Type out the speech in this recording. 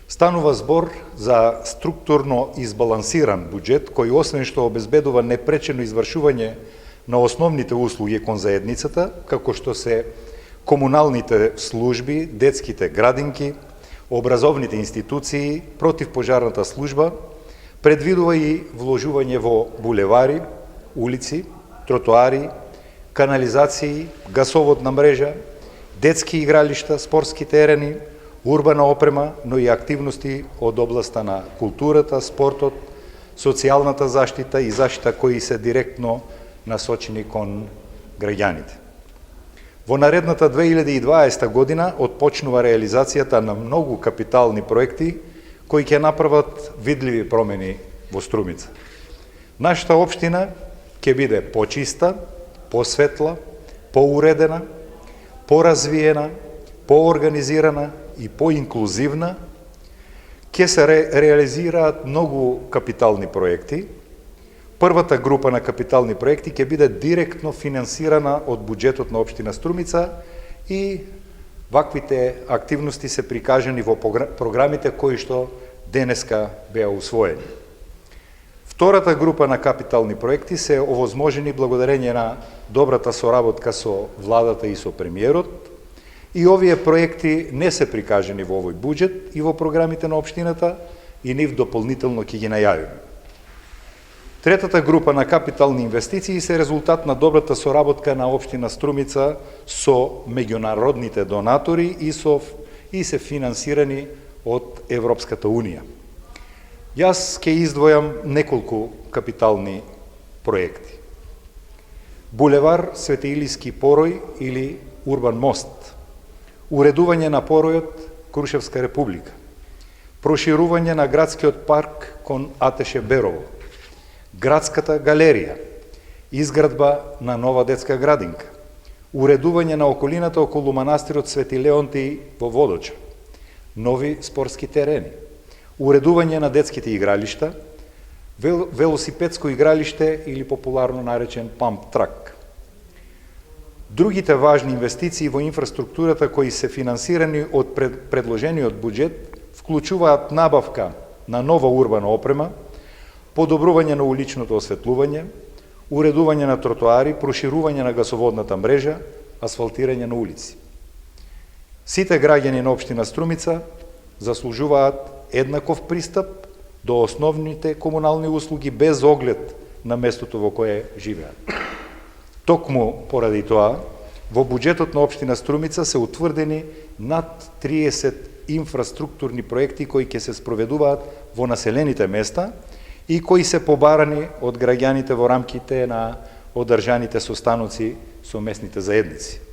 Станува збор за структурно избалансиран буџет, кој освен што обезбедува непречено извршување на основните услуги кон заедницата, како што се комуналните служби, детските градинки, образовните институции, противпожарната служба, предвидува и вложување во булевари, улици, тротоари, канализации, гасоводна мрежа, детски игралишта, спортски терени, урбана опрема, но и активности од областа на културата, спортот, социјалната заштита и заштита кои се директно насочени кон граѓаните. Во наредната 2020 година отпочнува реализацијата на многу капитални проекти кои ќе направат видливи промени во Струмица. Нашата општина ќе биде почиста, посветла, поуредена, поразвиена, поорганизирана и поинклузивна. Ќе се реализираат многу капитални проекти. Првата група на капитални проекти ќе биде директно финансирана од буџетот на општина Струмица и ваквите активности се прикажани во програмите кои што денеска беа усвоени. Втората група на капитални проекти се овозможени благодарење на добрата соработка со владата и со премиерот, и овие проекти не се прикажани во овој буџет и во програмите на општината и нив дополнително ќе ги најавиме. Третата група на капитални инвестиции се резултат на добрата соработка на општина Струмица со меѓународните донатори и се финансирани од Европската Унија. Јас ќе издвојам неколку капитални проекти. Булевар Свети Илијски порој или Урбан мост, уредување на поројот Крушевска република, проширување на градскиот парк кон Атеше Берово, градската галерија, изградба на нова детска градинка, уредување на околината околу манастирот Свети Леонтий во Водоча, нови спортски терени, уредување на детските игралишта, велосипедско игралиште или популарно наречен памп трак. Другите важни инвестиции во инфраструктурата кои се финансирани од предложениот буџет вклучуваат набавка на нова урбана опрема, подобрување на уличното осветлување, уредување на тротоари, проширување на гасоводната мрежа, асфалтирање на улици. Сите граѓани на општина Струмица заслужуваат еднаков пристап до основните комунални услуги без оглед на местото во кое живеат. Токму поради тоа, во буџетот на општина Струмица се утврдени над 30 инфраструктурни проекти кои ќе се спроведуваат во населените места и кои се побарани од граѓаните во рамките на одржаните состаноци со местните заедници.